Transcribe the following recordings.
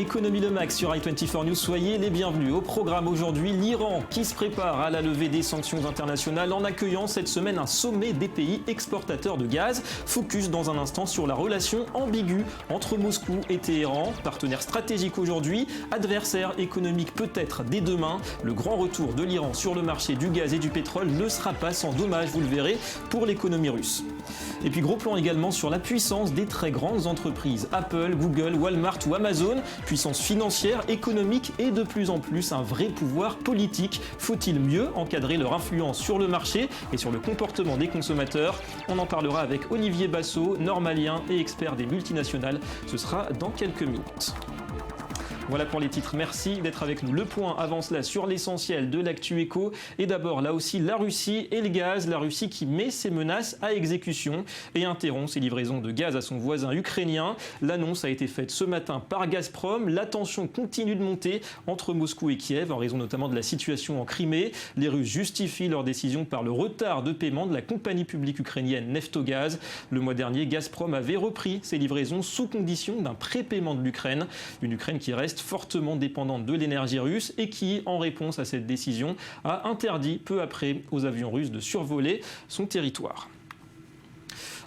Économie le max sur i24 News, soyez les bienvenus. Au programme aujourd'hui, l'Iran qui se prépare à la levée des sanctions internationales en accueillant cette semaine un sommet des pays exportateurs de gaz. Focus dans un instant sur la relation ambiguë entre Moscou et Téhéran, partenaire stratégique aujourd'hui, adversaire économique peut-être dès demain. Le grand retour de l'Iran sur le marché du gaz et du pétrole ne sera pas sans dommage, vous le verrez, pour l'économie russe. Et puis gros plan également sur la puissance des très grandes entreprises, Apple, Google, Walmart ou Amazon, puissance financière, économique et de plus en plus un vrai pouvoir politique. Faut-il mieux encadrer leur influence sur le marché et sur le comportement des consommateurs? On en parlera avec Olivier Bassot, normalien et expert des multinationales. Ce sera dans quelques minutes. Voilà pour les titres, merci d'être avec nous. Le point avance là sur l'essentiel de l'actu éco. Et d'abord, là aussi, la Russie et le gaz. La Russie qui met ses menaces à exécution et interrompt ses livraisons de gaz à son voisin ukrainien. L'annonce a été faite ce matin par Gazprom. La tension continue de monter entre Moscou et Kiev, en raison notamment de la situation en Crimée. Les Russes justifient leur décision par le retard de paiement de la compagnie publique ukrainienne Neftogaz. Le mois dernier, Gazprom avait repris ses livraisons sous condition d'un prépaiement de l'Ukraine. Une Ukraine qui reste fortement dépendante de l'énergie russe et qui, en réponse à cette décision, a interdit peu après aux avions russes de survoler son territoire.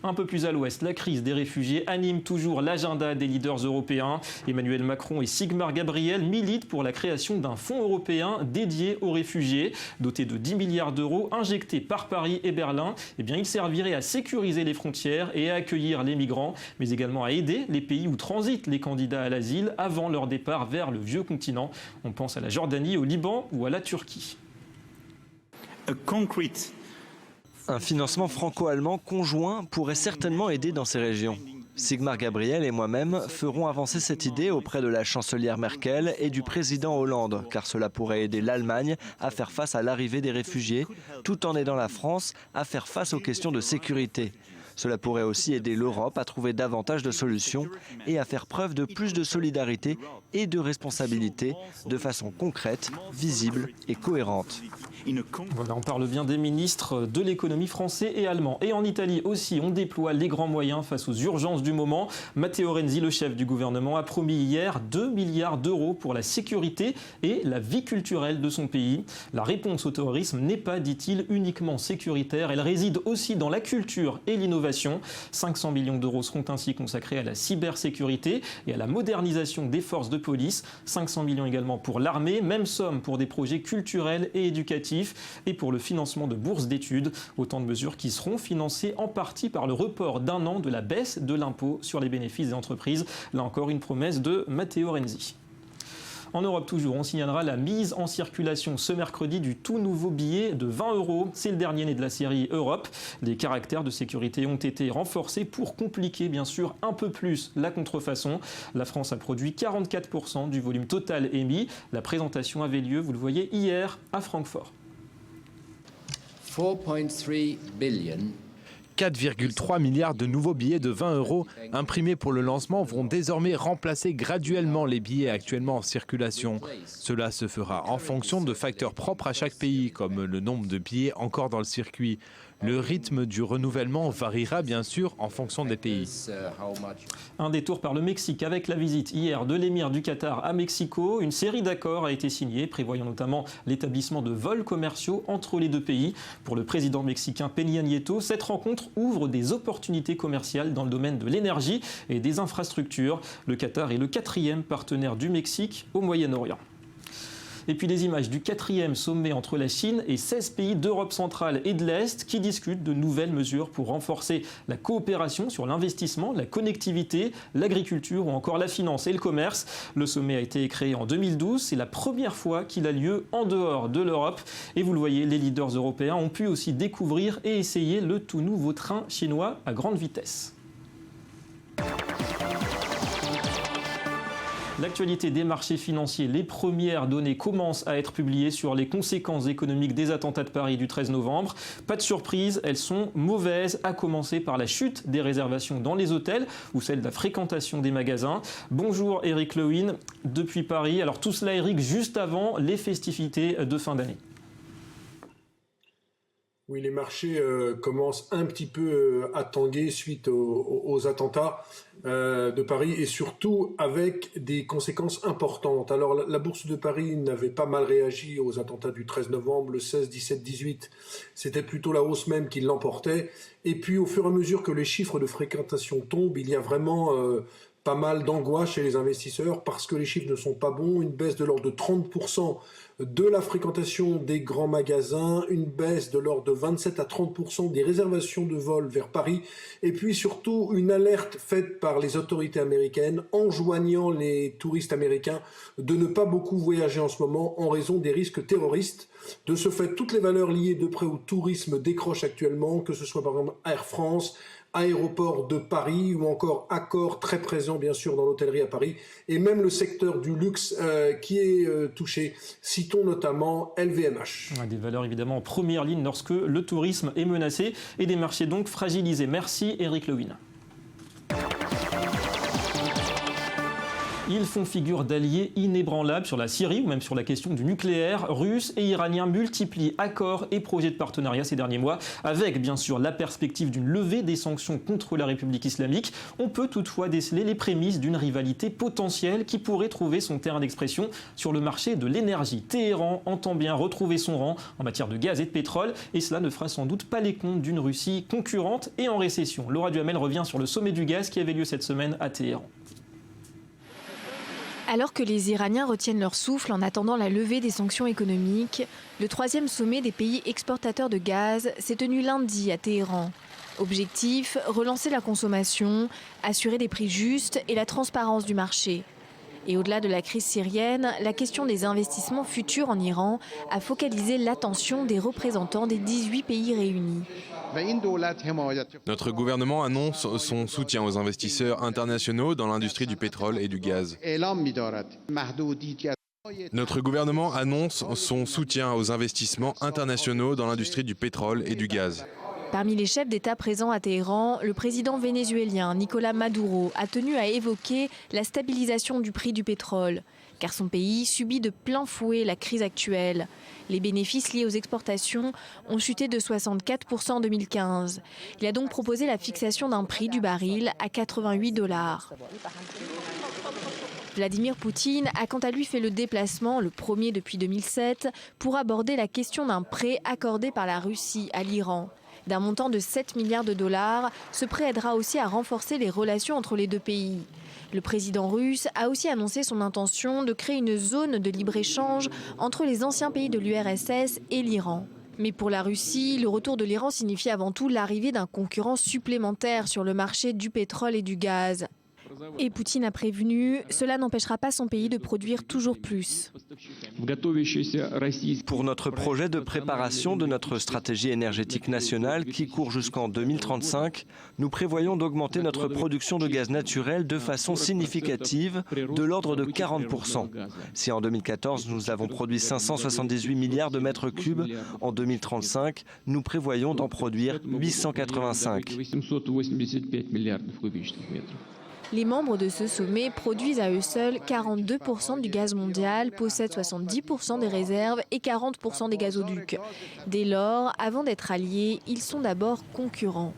Un peu plus à l'ouest, la crise des réfugiés anime toujours l'agenda des leaders européens. Emmanuel Macron et Sigmar Gabriel militent pour la création d'un fonds européen dédié aux réfugiés. Doté de 10 milliards d'euros injectés par Paris et Berlin, il servirait à sécuriser les frontières et à accueillir les migrants, mais également à aider les pays où transitent les candidats à l'asile avant leur départ vers le vieux continent. On pense à la Jordanie, au Liban ou à la Turquie. Un financement franco-allemand conjoint pourrait certainement aider dans ces régions. Sigmar Gabriel et moi-même ferons avancer cette idée auprès de la chancelière Merkel et du président Hollande, car cela pourrait aider l'Allemagne à faire face à l'arrivée des réfugiés, tout en aidant la France à faire face aux questions de sécurité. Cela pourrait aussi aider l'Europe à trouver davantage de solutions et à faire preuve de plus de solidarité et de responsabilité de façon concrète, visible et cohérente. Voilà, on parle bien des ministres de l'économie français et allemand. Et en Italie aussi, on déploie les grands moyens face aux urgences du moment. Matteo Renzi, le chef du gouvernement, a promis hier 2 milliards d'euros pour la sécurité et la vie culturelle de son pays. La réponse au terrorisme n'est pas, dit-il, uniquement sécuritaire. Elle réside aussi dans la culture et l'innovation. 500 millions d'euros seront ainsi consacrés à la cybersécurité et à la modernisation des forces de police. 500 millions également pour l'armée, même somme pour des projets culturels et éducatifs et pour le financement de bourses d'études. Autant de mesures qui seront financées en partie par le report d'un an de la baisse de l'impôt sur les bénéfices des entreprises. Là encore, une promesse de Matteo Renzi. En Europe toujours, on signalera la mise en circulation ce mercredi du tout nouveau billet de 20 €. C'est le dernier né de la série Europe. Les caractères de sécurité ont été renforcés pour compliquer bien sûr un peu plus la contrefaçon. La France a produit 44% du volume total émis. La présentation avait lieu, vous le voyez, hier à Francfort. 4.3 billion. 4,3 milliards de nouveaux billets de 20 € imprimés pour le lancement vont désormais remplacer graduellement les billets actuellement en circulation. Cela se fera en fonction de facteurs propres à chaque pays, comme le nombre de billets encore dans le circuit. Le rythme du renouvellement variera bien sûr en fonction des pays. Un détour par le Mexique avec la visite hier de l'émir du Qatar à Mexico. Une série d'accords a été signée, prévoyant notamment l'établissement de vols commerciaux entre les deux pays. Pour le président mexicain Peña Nieto, cette rencontre ouvre des opportunités commerciales dans le domaine de l'énergie et des infrastructures. Le Qatar est le 4e partenaire du Mexique au Moyen-Orient. Et puis les images du 4e sommet entre la Chine et 16 pays d'Europe centrale et de l'Est qui discutent de nouvelles mesures pour renforcer la coopération sur l'investissement, la connectivité, l'agriculture ou encore la finance et le commerce. Le sommet a été créé en 2012. C'est la première fois qu'il a lieu en dehors de l'Europe. Et vous le voyez, les leaders européens ont pu aussi découvrir et essayer le tout nouveau train chinois à grande vitesse. L'actualité des marchés financiers, les premières données commencent à être publiées sur les conséquences économiques des attentats de Paris du 13 novembre. Pas de surprise, elles sont mauvaises, à commencer par la chute des réservations dans les hôtels ou celle de la fréquentation des magasins. Bonjour Eric Lewin, depuis Paris. Alors tout cela Eric, juste avant les festivités de fin d'année. Oui, les marchés commencent un petit peu à tanguer suite aux attentats de Paris et surtout avec des conséquences importantes. Alors la bourse de Paris n'avait pas mal réagi aux attentats du 13 novembre, le 16, 17, 18. C'était plutôt la hausse même qui l'emportait. Et puis au fur et à mesure que les chiffres de fréquentation tombent, il y a vraiment pas mal d'angoisse chez les investisseurs parce que les chiffres ne sont pas bons. Une baisse de l'ordre de 30% de la fréquentation des grands magasins, une baisse de l'ordre de 27 à 30% des réservations de vol vers Paris, et puis surtout une alerte faite par les autorités américaines enjoignant les touristes américains de ne pas beaucoup voyager en ce moment en raison des risques terroristes. De ce fait, toutes les valeurs liées de près au tourisme décrochent actuellement, que ce soit par exemple Air France, Aéroport de Paris ou encore Accor, très présent bien sûr dans l'hôtellerie à Paris, et même le secteur du luxe qui est touché. Citons notamment LVMH. Des valeurs évidemment en première ligne lorsque le tourisme est menacé et des marchés donc fragilisés. Merci Eric Lewin. Ils font figure d'alliés inébranlables sur la Syrie ou même sur la question du nucléaire. Russes et Iraniens multiplient accords et projets de partenariat ces derniers mois, avec bien sûr la perspective d'une levée des sanctions contre la République islamique. On peut toutefois déceler les prémices d'une rivalité potentielle qui pourrait trouver son terrain d'expression sur le marché de l'énergie. Téhéran entend bien retrouver son rang en matière de gaz et de pétrole, et cela ne fera sans doute pas les comptes d'une Russie concurrente et en récession. Laura Duhamel revient sur le sommet du gaz qui avait lieu cette semaine à Téhéran. Alors que les Iraniens retiennent leur souffle en attendant la levée des sanctions économiques, le 3e sommet des pays exportateurs de gaz s'est tenu lundi à Téhéran. Objectif, relancer la consommation, assurer des prix justes et la transparence du marché. Et au-delà de la crise syrienne, la question des investissements futurs en Iran a focalisé l'attention des représentants des 18 pays réunis. Notre gouvernement annonce son soutien aux investisseurs internationaux dans l'industrie du pétrole et du gaz. Notre gouvernement annonce son soutien aux investissements internationaux dans l'industrie du pétrole et du gaz. Parmi les chefs d'État présents à Téhéran, le président vénézuélien Nicolás Maduro a tenu à évoquer la stabilisation du prix du pétrole, car son pays subit de plein fouet la crise actuelle. Les bénéfices liés aux exportations ont chuté de 64% en 2015. Il a donc proposé la fixation d'un prix du baril à $88. Vladimir Poutine a quant à lui fait le déplacement, le premier depuis 2007, pour aborder la question d'un prêt accordé par la Russie à l'Iran. D'un montant de 7 milliards de dollars, ce prêt aidera aussi à renforcer les relations entre les deux pays. Le président russe a aussi annoncé son intention de créer une zone de libre-échange entre les anciens pays de l'URSS et l'Iran. Mais pour la Russie, le retour de l'Iran signifie avant tout l'arrivée d'un concurrent supplémentaire sur le marché du pétrole et du gaz. Et Poutine a prévenu, cela n'empêchera pas son pays de produire toujours plus. Pour notre projet de préparation de notre stratégie énergétique nationale qui court jusqu'en 2035, nous prévoyons d'augmenter notre production de gaz naturel de façon significative, de l'ordre de 40%. Si en 2014 nous avons produit 578 milliards de mètres cubes, en 2035 nous prévoyons d'en produire 885. Les membres de ce sommet produisent à eux seuls 42% du gaz mondial, possèdent 70% des réserves et 40% des gazoducs. Dès lors, avant d'être alliés, ils sont d'abord concurrents.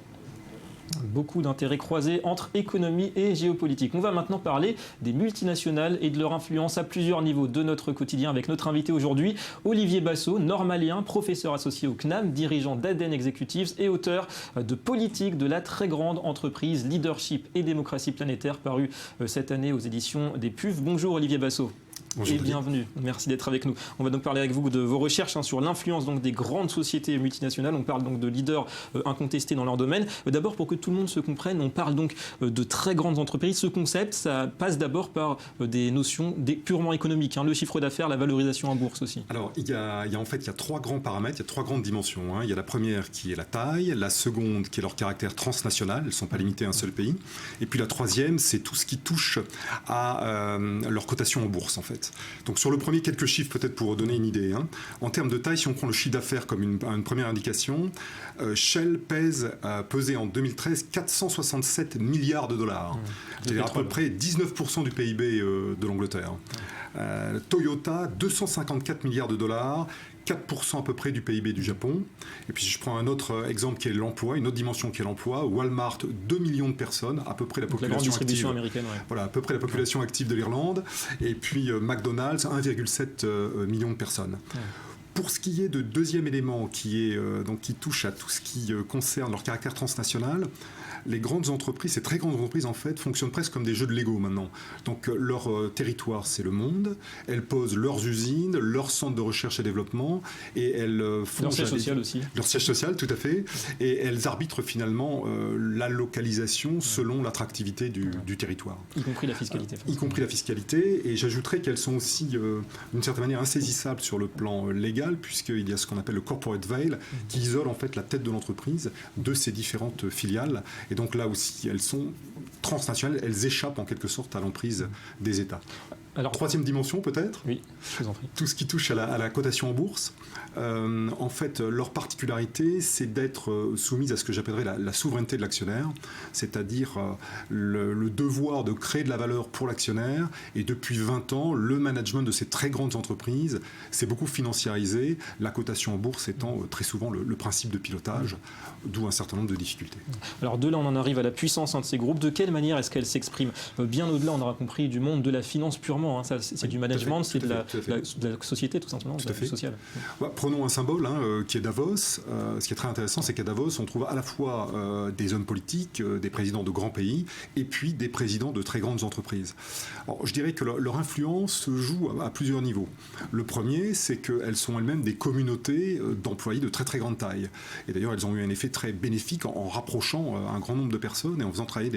Beaucoup d'intérêts croisés entre économie et géopolitique. On va maintenant parler des multinationales et de leur influence à plusieurs niveaux de notre quotidien avec notre invité aujourd'hui, Olivier Basso, normalien, professeur associé au CNAM, dirigeant d'Aden Executives et auteur de Politique de la très grande entreprise, Leadership et démocratie planétaire, paru cette année aux éditions des PUF. Bonjour Olivier Basso. Bonjour et bienvenue. Merci d'être avec nous. On va donc parler avec vous de vos recherches sur l'influence des grandes sociétés multinationales. On parle donc de leaders incontestés dans leur domaine. D'abord, pour que tout le monde se comprenne, on parle donc de très grandes entreprises. Ce concept, ça passe d'abord par des notions purement économiques. Le chiffre d'affaires, la valorisation en bourse aussi. Alors, il y a trois grands paramètres, il y a trois grandes dimensions. Il y a la première qui est la taille, la seconde qui est leur caractère transnational, elles ne sont pas limitées à un seul pays. Et puis la troisième, c'est tout ce qui touche à leur cotation en bourse en fait. Donc sur le premier, quelques chiffres peut-être pour donner une idée. En termes de taille, si on prend le chiffre d'affaires comme une première indication, Shell pesait en 2013 467 milliards de dollars. C'est-à-dire à peu près 19% du PIB de l'Angleterre. Toyota, 254 milliards de dollars, 4% à peu près du PIB du Japon. Et puis si je prends un autre exemple qui est l'emploi, une autre dimension qui est l'emploi, Walmart, 2 millions de personnes, à peu près la population active. Américaine, ouais. Voilà, à peu près la population active de l'Irlande. Et puis McDonald's, 1,7 million de personnes. Ouais. Pour ce qui est de deuxième élément qui touche à tout ce qui concerne leur caractère transnational, les grandes entreprises, ces très grandes entreprises en fait, fonctionnent presque comme des jeux de Lego maintenant. Donc leur territoire, c'est le monde. Elles posent leurs usines, leurs centres de recherche et développement, et elles font leur siège social aussi. Leur siège social, tout à fait. Et elles arbitrent finalement la localisation selon l'attractivité du territoire. Y compris la fiscalité. Y compris la fiscalité. Et j'ajouterais qu'elles sont aussi, d'une certaine manière, insaisissables sur le plan légal, puisqu'il y a ce qu'on appelle le corporate veil, qui isole en fait la tête de l'entreprise de ses différentes filiales. Et donc là aussi, elles sont transnationales, elles échappent en quelque sorte à l'emprise des États. Alors, troisième dimension peut-être, oui, je vous en prie. Tout ce qui touche à la cotation en bourse. En fait, leur particularité, c'est d'être soumise à ce que j'appellerais la souveraineté de l'actionnaire, c'est-à-dire le devoir de créer de la valeur pour l'actionnaire. Et depuis 20 ans, le management de ces très grandes entreprises s'est beaucoup financiarisé, la cotation en bourse étant très souvent le principe de pilotage, d'où un certain nombre de difficultés. Alors de là, on en arrive à la puissance de ces groupes. De quelle manière est-ce qu'elle s'exprime ? Bien au-delà, on aura compris, du monde de la finance purement. Ça, c'est du management, c'est de la société tout simplement, tout à fait. Sociale. Prenons un symbole qui est Davos. Ce qui est très intéressant, c'est qu'à Davos, on trouve à la fois des hommes politiques, des présidents de grands pays, et puis des présidents de très grandes entreprises. Alors, je dirais que leur influence se joue à plusieurs niveaux. Le premier, c'est qu'elles sont elles-mêmes des communautés d'employés de très très grande taille. Et d'ailleurs, elles ont eu un effet très bénéfique en rapprochant un grand nombre de personnes et en faisant travailler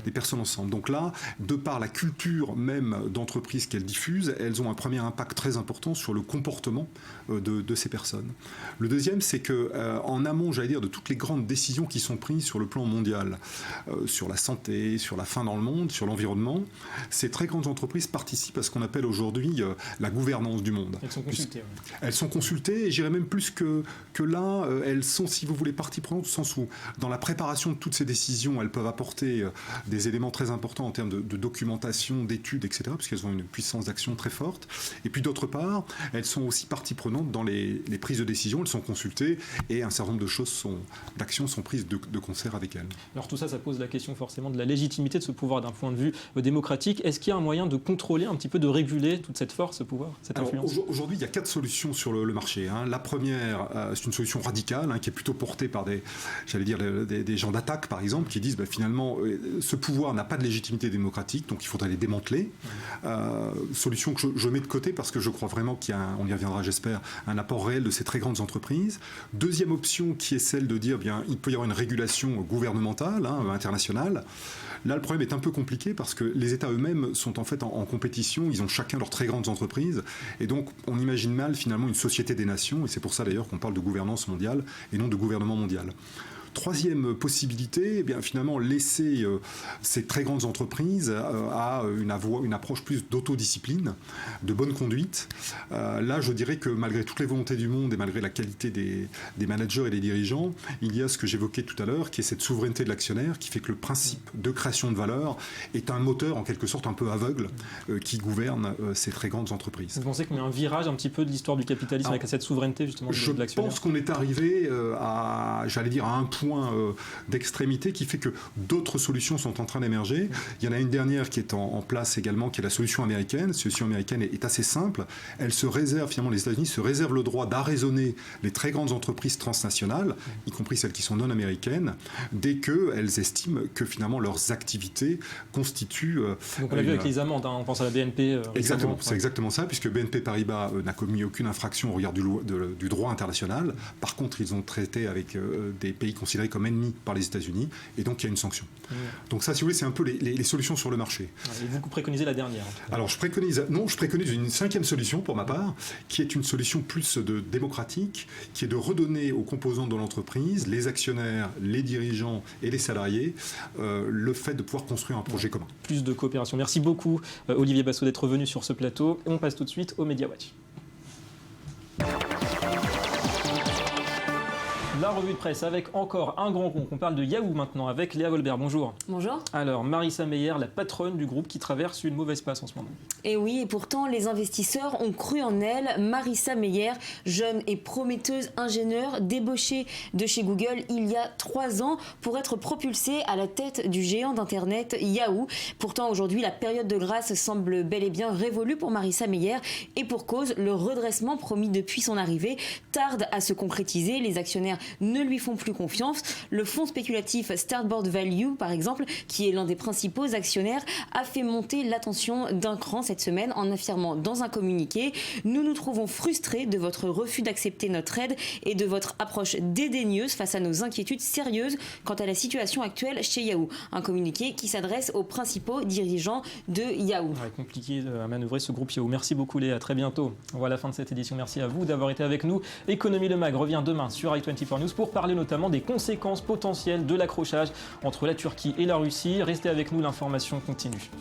des personnes ensemble. Donc là, de par la culture même d'entreprise qu'elles diffusent, elles ont un premier impact très important sur le comportement de ces personnes. Le deuxième, c'est qu'en amont, j'allais dire, de toutes les grandes décisions qui sont prises sur le plan mondial, sur la santé, sur la faim dans le monde, sur l'environnement, ces très grandes entreprises participent à ce qu'on appelle aujourd'hui la gouvernance du monde. Elles sont consultées. Elles sont consultées, et j'irais même plus que là, elles sont, si vous voulez, partie prenante, au sens où, dans la préparation de toutes ces décisions, elles peuvent apporter des éléments très importants en termes de documentation, d'études, etc., parce qu'elles ont une puissance d'action très forte. Et puis d'autre part, elles sont aussi partie prenante dans les prises de décision, elles sont consultées et un certain nombre de choses d'actions sont prises de concert avec elles. Alors tout ça, ça pose la question forcément de la légitimité de ce pouvoir d'un point de vue démocratique. Est-ce qu'il y a un moyen de contrôler un petit peu, de réguler toute cette force, ce pouvoir, cette influence ? Aujourd'hui, il y a 4 solutions sur le marché. La première, c'est une solution radicale qui est plutôt portée par des gens d'attaque, par exemple, qui disent finalement, ce pouvoir n'a pas de légitimité démocratique, donc il faudrait les démanteler. Solution que je mets de côté parce que je crois vraiment qu'il y a, on y reviendra j'espère, un apport réel de ces très grandes entreprises. Deuxième option qui est celle de dire il peut y avoir une régulation gouvernementale, internationale. Là, le problème est un peu compliqué parce que les États eux-mêmes sont en fait en compétition, ils ont chacun leurs très grandes entreprises et donc on imagine mal finalement une société des nations et c'est pour ça d'ailleurs qu'on parle de gouvernance mondiale et non de gouvernement mondial. Troisième possibilité, finalement laisser ces très grandes entreprises à une approche plus d'autodiscipline, de bonne conduite. Là, je dirais que malgré toutes les volontés du monde et malgré la qualité des managers et des dirigeants, il y a ce que j'évoquais tout à l'heure, qui est cette souveraineté de l'actionnaire, qui fait que le principe de création de valeur est un moteur en quelque sorte un peu aveugle qui gouverne ces très grandes entreprises. Vous pensez qu'on a un virage un petit peu de l'histoire du capitalisme avec cette souveraineté justement de l'actionnaire ? Je pense qu'on est arrivé à un point d'extrémité qui fait que d'autres solutions sont en train d'émerger. Il y en a une dernière qui est en place également, qui est la solution américaine. La solution américaine est assez simple. Elle se réserve, finalement, les États-Unis se réservent le droit d'arraisonner les très grandes entreprises transnationales, y compris celles qui sont non américaines, dès qu'elles estiment que finalement leurs activités constituent... Donc on l'a vu avec les amendes, on pense à la BNP. Exactement, c'est exactement ça, puisque BNP Paribas n'a commis aucune infraction au regard du droit international. Par contre, ils ont traité avec des pays considérés comme ennemis par les États-Unis, et donc il y a une sanction. Donc ça, si vous voulez, c'est un peu les solutions sur le marché. Et vous préconisez la dernière. Alors je préconise une 5e solution pour ma part, qui est une solution plus démocratique, qui est de redonner aux composants de l'entreprise, les actionnaires, les dirigeants et les salariés, le fait de pouvoir construire un projet commun. Plus de coopération. Merci beaucoup Olivier Basso d'être venu sur ce plateau. On passe tout de suite au Media Watch. La revue de presse avec encore un grand compte. On parle de Yahoo maintenant avec Léa Volbert. Bonjour. Bonjour. Alors, Marissa Meyer, la patronne du groupe qui traverse une mauvaise passe en ce moment. Et oui, et pourtant, les investisseurs ont cru en elle. Marissa Meyer, jeune et prometteuse ingénieure débauchée de chez Google il y a 3 ans pour être propulsée à la tête du géant d'Internet Yahoo. Pourtant, aujourd'hui, la période de grâce semble bel et bien révolue pour Marissa Meyer. Et pour cause, le redressement promis depuis son arrivée tarde à se concrétiser. Les actionnaires ne lui font plus confiance. Le fonds spéculatif Starboard Value, par exemple, qui est l'un des principaux actionnaires, a fait monter l'attention d'un cran cette semaine en affirmant dans un communiqué « Nous nous trouvons frustrés de votre refus d'accepter notre aide et de votre approche dédaigneuse face à nos inquiétudes sérieuses quant à la situation actuelle chez Yahoo ». Un communiqué qui s'adresse aux principaux dirigeants de Yahoo. Ouais, compliqué à manœuvrer ce groupe Yahoo. Merci beaucoup Léa, à très bientôt. Voilà la fin de cette édition. Merci à vous d'avoir été avec nous. Économie Le Mag revient demain sur i24 News pour parler notamment des conséquences potentielles de l'accrochage entre la Turquie et la Russie. Restez avec nous, l'information continue.